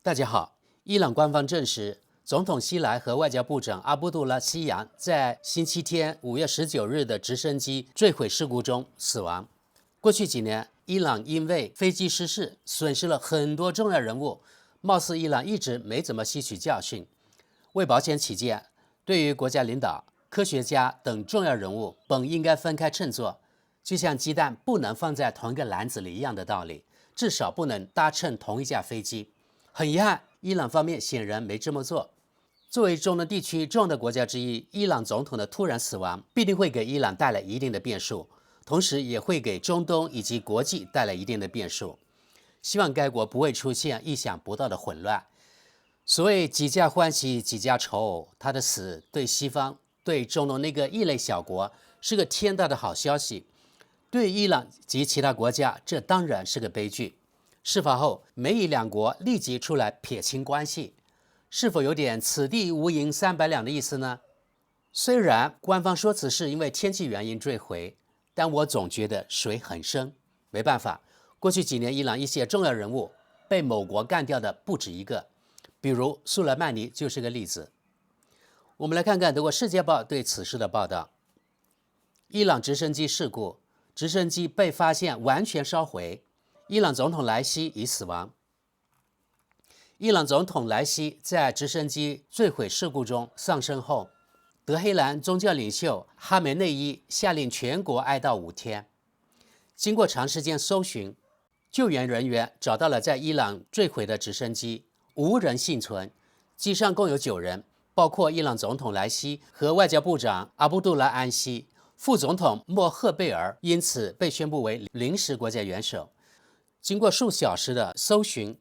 大家好，伊朗官方证实，总统希莱和外交部长阿卜杜拉希扬在星期天5月19日的直升机坠毁事故中死亡。过去几年，伊朗因为飞机失事损失了很多重要人物，貌似伊朗一直没怎么吸取教训。为保险起见，对于国家领导、科学家等重要人物，本应该分开称作，就像鸡蛋不能放在同一个篮子里一样的道理，至少不能搭乘同一架飞机。很遗憾，伊朗方面显然没这么做。作为中东地区重要的国家之一，伊朗总统的突然死亡必定会给伊朗带来一定的变数，同时也会给中东以及国际带来一定的变数。希望该国不会出现意想不到的混乱。所谓几家欢喜几家愁，他的死对西方、对中东那个异类小国是个天大的好消息，对伊朗及其他国家，这当然是个悲剧。事发后，美以两国立即出来撇清关系，是否有点此地无银300两的意思呢？虽然官方说此事因为天气原因坠毁，但我总觉得水很深。没办法，过去几年伊朗一些重要人物被某国干掉的不止一个，比如苏莱曼尼就是个例子。我们来看看德国《世界报》对此事的报道：伊朗直升机事故，直升机被发现完全烧毁。伊朗总统莱西已死亡。伊朗总统莱西在直升机坠毁事故中丧生后，德黑兰宗教领袖哈梅内伊下令全国哀悼5天。经过长时间搜寻，救援人员找到了在伊朗坠毁的直升机，无人幸存。机上共有9人，包括伊朗总统莱西和外交部长阿卜杜拉安希，副总统莫赫贝尔因此被宣布为临时国家元首。经过数小时的搜寻，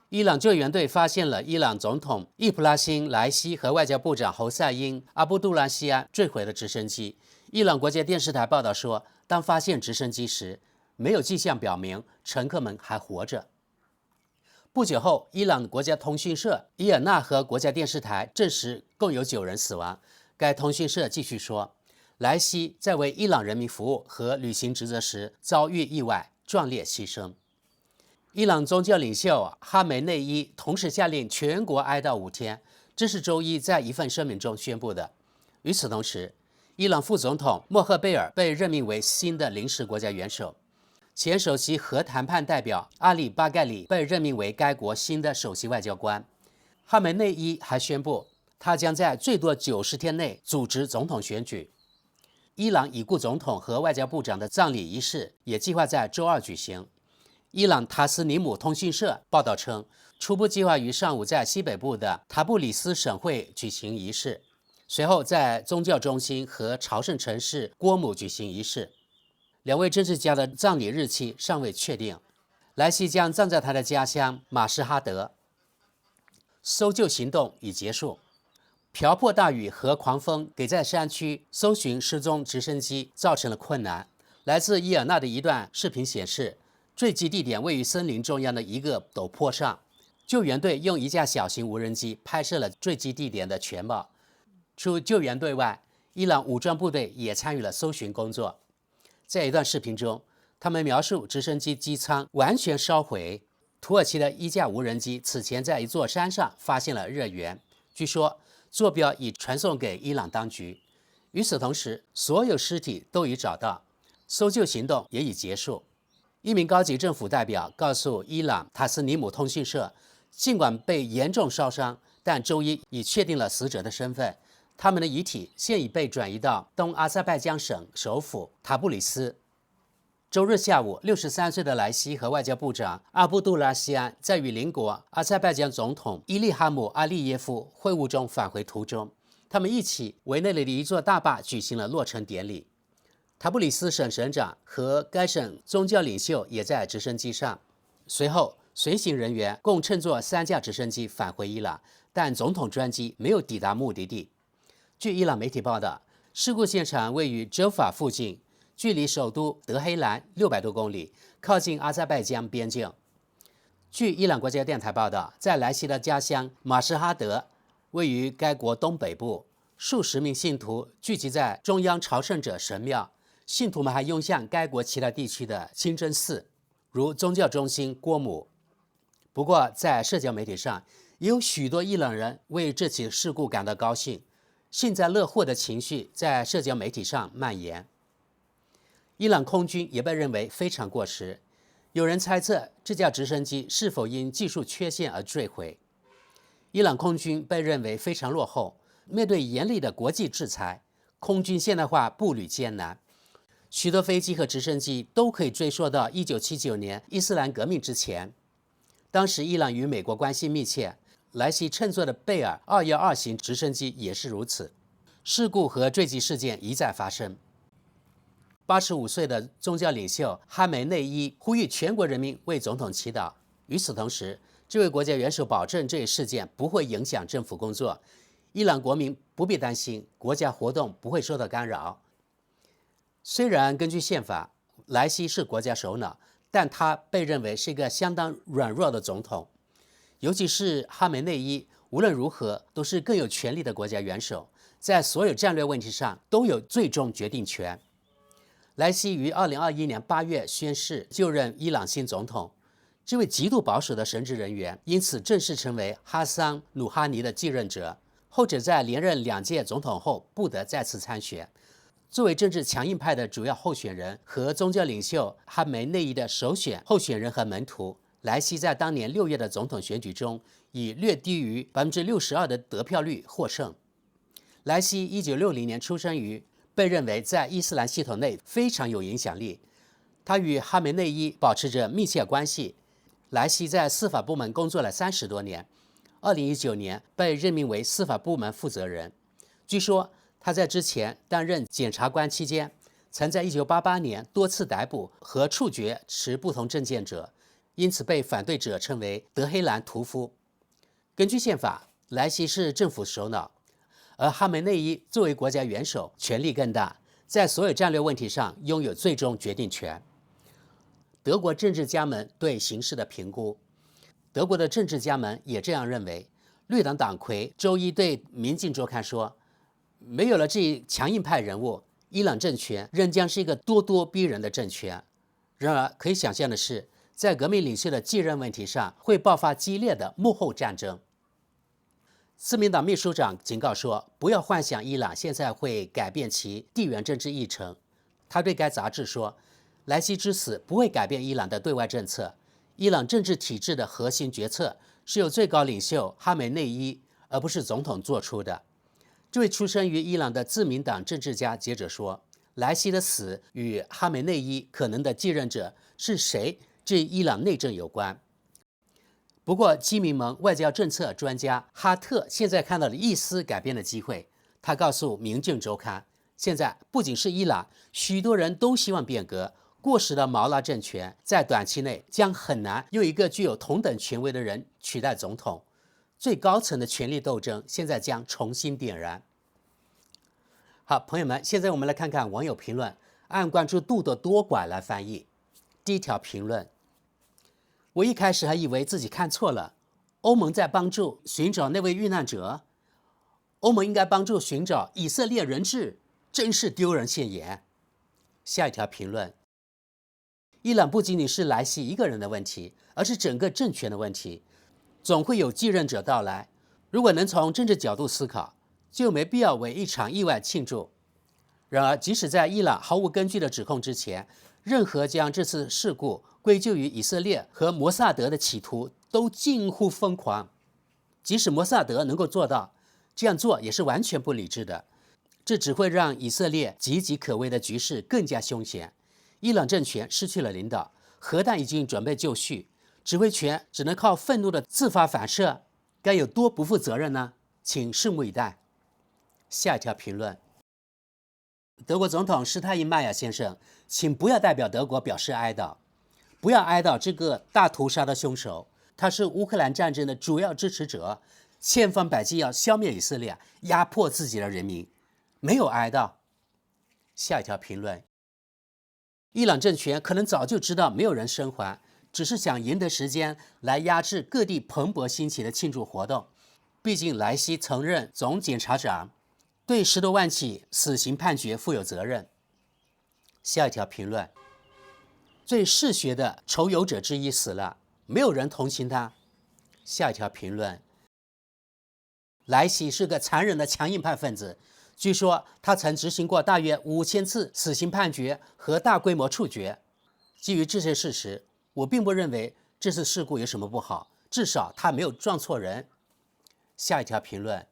伊朗救援队发现了伊朗总统易卜拉欣·莱西和外交部长侯赛因·阿卜杜拉希安坠毁的直升机。伊朗国家电视台报道说，当发现直升机时，没有迹象表明乘客们还活着。不久后，伊朗国家通讯社伊尔纳和国家电视台证实共有9人死亡。该通讯社继续说，莱西在为伊朗人民服务和履行职责时遭遇意外，壮烈牺牲。伊朗宗教领袖哈梅内伊同时下令全国哀悼5天，这是周一在一份声明中宣布的。与此同时，伊朗副总统莫赫贝尔被任命为新的临时国家元首，前首席核谈判代表阿里巴盖里被任命为该国新的首席外交官。哈梅内伊还宣布，他将在最多90天内组织总统选举。伊朗已故总统和外交部长的葬礼仪式也计划在周2举行。伊朗塔斯尼姆通讯社报道称，初步计划于上午在西北部的塔布里斯省会举行仪式，随后在宗教中心和朝圣城市郭姆举行仪式。2位政治家的葬礼日期尚未确定。莱西将葬在他的家乡马什哈德。搜救行动已结束。瓢泼大雨和狂风给在山区搜寻失踪直升机造成了困难。来自伊尔纳的一段视频显示，坠机地点位于森林中央的一个陡坡上，救援队用一架小型无人机拍摄了坠机地点的全貌。除救援队外，伊朗武装部队也参与了搜寻工作。在一段视频中，他们描述直升机机舱完全烧毁。土耳其的一架无人机此前在一座山上发现了热源，据说坐标已传送给伊朗当局。与此同时，所有尸体都已找到，搜救行动也已结束。一名高级政府代表告诉伊朗塔斯尼姆通讯社，尽管被严重烧伤，但周一已确定了死者的身份，他们的遗体现已被转移到东阿塞拜疆省首府塔布里斯。周日下午，63岁的莱西和外交部长阿卜杜拉希安在与邻国阿塞拜疆总统伊利哈姆·阿利耶夫会晤中返回途中，他们一起为那里的一座大坝举行了落成典礼。塔布里斯省省长和该省宗教领袖也在直升机上。随后，随行人员共乘坐3架直升机返回伊朗，但总统专机没有抵达目的地。据伊朗媒体报道，事故现场位于哲法附近，距离首都德黑兰600多公里，靠近阿塞拜疆边境。据伊朗国家电台报道，在莱西的家乡马什哈德，位于该国东北部，数十名信徒聚集在中央朝圣者神庙。信徒们还涌向该国其他地区的清真寺，如宗教中心郭姆。不过，在社交媒体上，也有许多伊朗人为这起事故感到高兴，幸灾乐祸的情绪在社交媒体上蔓延。伊朗空军也被认为非常过时，有人猜测这架直升机是否因技术缺陷而坠毁。伊朗空军被认为非常落后，面对严厉的国际制裁，空军现代化步履艰难。许多飞机和直升机都可以追溯到1979年伊斯兰革命之前。当时伊朗与美国关系密切，莱西乘坐的贝尔212型直升机也是如此。事故和坠机事件一再发生。85岁的宗教领袖哈梅内伊呼吁全国人民为总统祈祷。与此同时，这位国家元首保证这一事件不会影响政府工作，伊朗国民不必担心国家活动不会受到干扰。虽然根据宪法，莱西是国家首脑，但他被认为是一个相当软弱的总统。尤其是哈梅内伊，无论如何都是更有权力的国家元首，在所有战略问题上都有最终决定权。莱西于2021年8月宣誓就任伊朗新总统，这位极度保守的神职人员因此正式成为哈桑·鲁哈尼的继任者。后者在连任2届总统后不得再次参选。作为政治强硬派的主要候选人和宗教领袖哈梅内伊的首选候选人和门徒，莱西在当年6月的总统选举中以略低于62%的得票率获胜。莱西1960年出生于被认为在伊斯兰系统内非常有影响力，他与哈梅内伊保持着密切关系。莱西在司法部门工作了30多年，2019年被任命为司法部门负责人。据说他在之前担任检察官期间，曾在1988年多次逮捕和处决持不同政见者，因此被反对者称为德黑兰屠夫。根据宪法，莱西是政府首脑，而哈梅内伊作为国家元首，权力更大，在所有战略问题上拥有最终决定权。德国政治家们对形势的评估，德国的政治家们也这样认为。绿党党魁周一对《民进周刊》说：“没有了这一强硬派人物，伊朗政权仍将是一个咄咄逼人的政权。”然而，可以想象的是，在革命领袖的继任问题上，会爆发激烈的幕后战争。自民党秘书长警告说：“不要幻想伊朗现在会改变其地缘政治议程。”他对该杂志说：“莱西之死不会改变伊朗的对外政策。伊朗政治体制的核心决策是由最高领袖哈梅内伊，而不是总统做出的。”这位出生于伊朗的自民党政治家接着说：“莱西的死与哈梅内伊可能的继任者是谁，这伊朗内政有关。”不过，基民盟外交政策专家哈特现在看到了一丝改变的机会。他告诉《民进周刊》，现在不仅是伊朗，许多人都希望变革。过时的毛拉政权在短期内将很难由一个具有同等权威的人取代总统。最高层的权力斗争现在将重新点燃。好，朋友们，现在我们来看看网友评论，按关注度的多寡来翻译。第一条评论：我一开始还以为自己看错了，欧盟在帮助寻找那位遇难者，欧盟应该帮助寻找以色列人质，真是丢人现眼。下一条评论：伊朗不仅仅是莱西一个人的问题，而是整个政权的问题，总会有继任者到来。如果能从政治角度思考，就没必要为一场意外庆祝。然而，即使在伊朗毫无根据的指控之前，任何将这次事故归咎于以色列和摩萨德的企图都近乎疯狂。即使摩萨德能够做到，这样做也是完全不理智的。这只会让以色列岌岌可危的局势更加凶险。伊朗政权失去了领导，核弹已经准备就绪，指挥权只能靠愤怒的自发反射，该有多不负责任呢？请拭目以待。下一条评论：德国总统施泰因迈亚先生，请不要代表德国表示哀悼，不要哀悼这个大屠杀的凶手，他是乌克兰战争的主要支持者，千方百计要消灭以色列，压迫自己的人民，没有哀悼。下一条评论：伊朗政权可能早就知道没有人生还，只是想赢得时间来压制各地蓬勃兴起的庆祝活动。毕竟莱西曾任总检察长，对10多万起死刑判决负有责任。下一条评论：最嗜血的仇友者之一死了，没有人同情他，下一条评论：莱西是个残忍的强硬派分子，据说他曾执行过大约5000次死刑判决和大规模处决。基于这些事实，我并不认为这次事故有什么不好，至少他没有撞错人。下一条评论：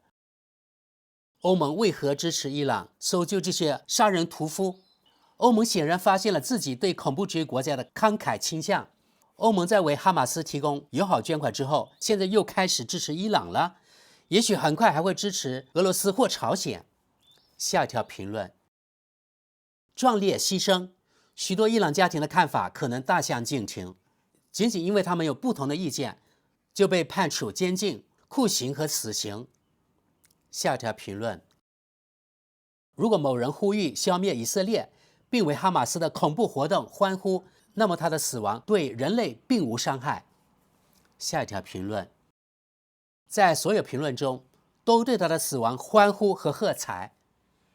欧盟为何支持伊朗搜救这些杀人屠夫？欧盟显然发现了自己对恐怖主义国家的慷慨倾向。欧盟在为哈马斯提供友好捐款之后，现在又开始支持伊朗了，也许很快还会支持俄罗斯或朝鲜。下一条评论：壮烈牺牲，许多伊朗家庭的看法可能大相径庭，仅仅因为他们有不同的意见，就被判处监禁、酷刑和死刑。下一条评论：如果某人呼吁消灭以色列，并为哈马斯的恐怖活动欢呼，那么他的死亡对人类并无伤害。下一条评论：在所有评论中都对他的死亡欢呼和喝彩。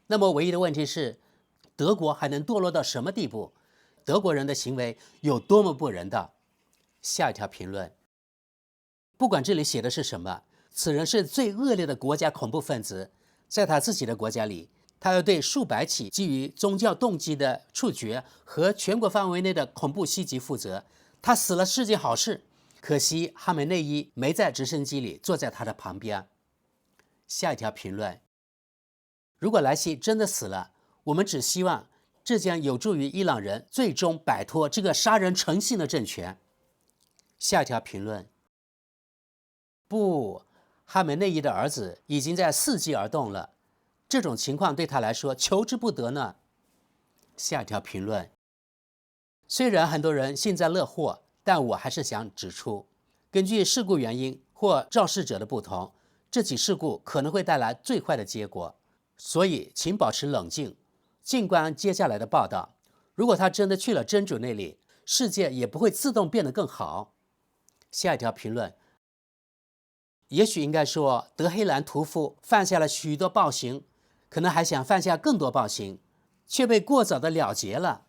那么唯一的问题是，德国还能堕落到什么地步？德国人的行为有多么不人道？下一条评论：不管这里写的是什么，此人是最恶劣的国家恐怖分子，在他自己的国家里，他要对数百起基于宗教动机的处决和全国范围内的恐怖袭击负责。他死了是件好事，可惜哈梅内伊没在直升机里坐在他的旁边。下一条评论：如果莱西真的死了，我们只希望这将有助于伊朗人最终摆脱这个杀人成性的政权。下一条评论：不，哈梅内伊的儿子已经在伺机而动了，这种情况对他来说求之不得呢。下一条评论：虽然很多人幸灾乐祸，但我还是想指出，根据事故原因或肇事者的不同，这起事故可能会带来最坏的结果，所以请保持冷静，静观接下来的报道。如果他真的去了真主那里，世界也不会自动变得更好。下一条评论：也许应该说，德黑兰屠夫犯下了许多暴行，可能还想犯下更多暴行，却被过早的了结了。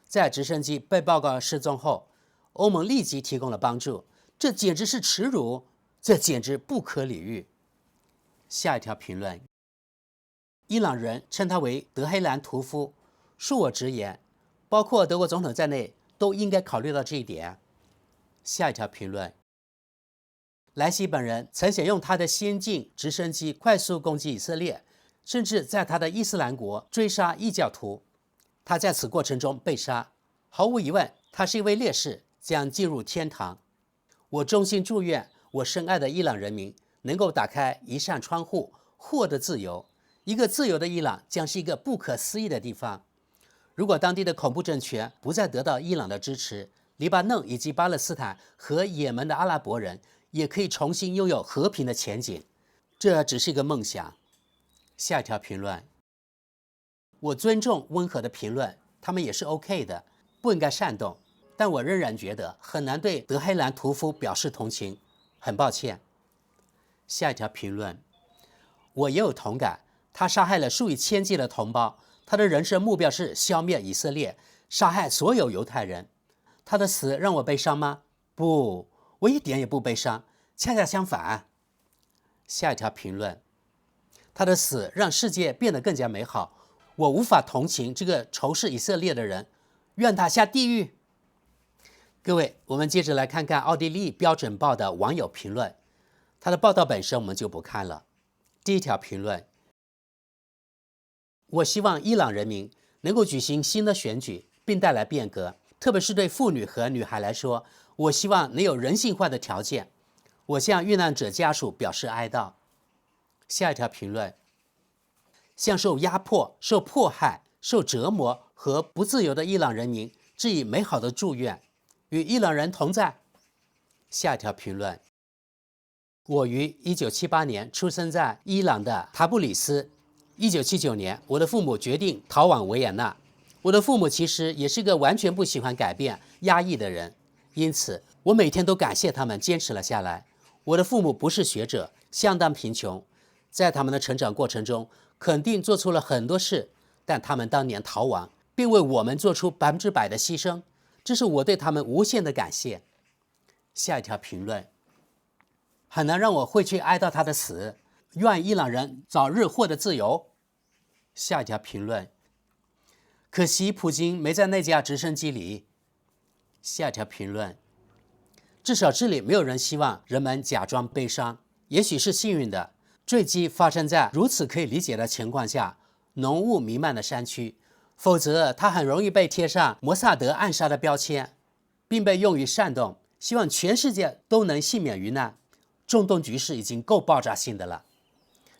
在直升机被报告失踪后，欧盟立即提供了帮助，这简直是耻辱，这简直不可理喻。下一条评论：伊朗人称他为德黑兰屠夫，恕我直言，包括德国总统在内都应该考虑到这一点。下一条评论：莱西本人曾想用他的先进直升机快速攻击以色列，甚至在他的伊斯兰国追杀异教徒。他在此过程中被杀，毫无疑问，他是一位烈士，将进入天堂。我衷心祝愿我深爱的伊朗人民能够打开一扇窗户，获得自由。一个自由的伊朗将是一个不可思议的地方。如果当地的恐怖政权不再得到伊朗的支持，黎巴嫩以及巴勒斯坦和也门的阿拉伯人也可以重新拥有和平的前景。这只是一个梦想。下一条评论：我尊重温和的评论，他们也是 OK 的，不应该煽动，但我仍然觉得很难对德黑兰屠夫表示同情，很抱歉。下一条评论：我也有同感，他杀害了数以千计的同胞，他的人生目标是消灭以色列，杀害所有犹太人。他的死让我悲伤吗？不，我一点也不悲伤，恰恰相反。下一条评论：他的死让世界变得更加美好，我无法同情这个仇视以色列的人，愿他下地狱。各位，我们接着来看看奥地利标准报的网友评论，他的报道本身我们就不看了。第一条评论：我希望伊朗人民能够举行新的选举，并带来变革，特别是对妇女和女孩来说，我希望能有人性化的条件。我向遇难者家属表示哀悼。下一条评论：向受压迫、受迫害、受折磨和不自由的伊朗人民致以美好的祝愿，与伊朗人同在。下一条评论：我于1978年出生在伊朗的塔布里斯。1979年，我的父母决定逃往维也纳。我的父母其实也是个完全不喜欢改变、压抑的人，因此我每天都感谢他们坚持了下来。我的父母不是学者，相当贫穷，在他们的成长过程中肯定做出了很多事，但他们当年逃亡，并为我们做出100%的牺牲，这是我对他们无限的感谢。下一条评论：很难让我会去哀悼他的死，愿伊朗人早日获得自由。下一条评论，可惜普京没在那架直升机里。下一条评论，至少这里没有人希望人们假装悲伤。也许是幸运的，坠机发生在如此可以理解的情况下，浓雾弥漫的山区，否则它很容易被贴上摩萨德暗杀的标签，并被用于煽动，希望全世界都能幸免于难。中东局势已经够爆炸性的了。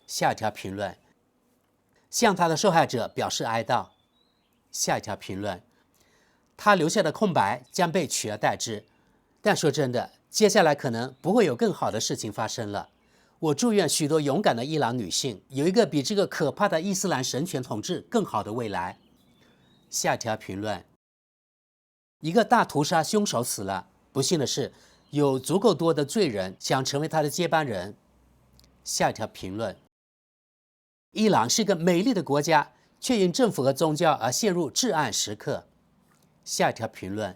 下一条评论，向他的受害者表示哀悼。下一条评论，他留下的空白将被取而代之。但说真的，接下来可能不会有更好的事情发生了。我祝愿许多勇敢的伊朗女性有一个比这个可怕的伊斯兰神权统治更好的未来。下一条评论，一个大屠杀凶手死了，不幸的是，有足够多的罪人想成为他的接班人。下一条评论，伊朗是一个美丽的国家，却因政府和宗教而陷入至暗时刻。下一条评论，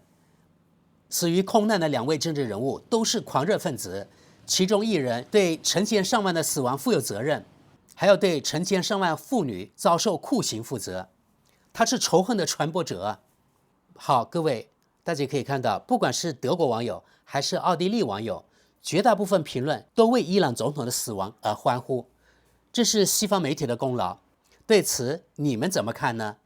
死于空难的2位政治人物都是狂热分子，其中一人对成千上万的死亡负有责任，还要对成千上万妇女遭受酷刑负责。他是仇恨的传播者。好，各位，大家可以看到，不管是德国网友还是奥地利网友，绝大部分评论都为伊朗总统的死亡而欢呼，这是西方媒体的功劳。对此，你们怎么看呢？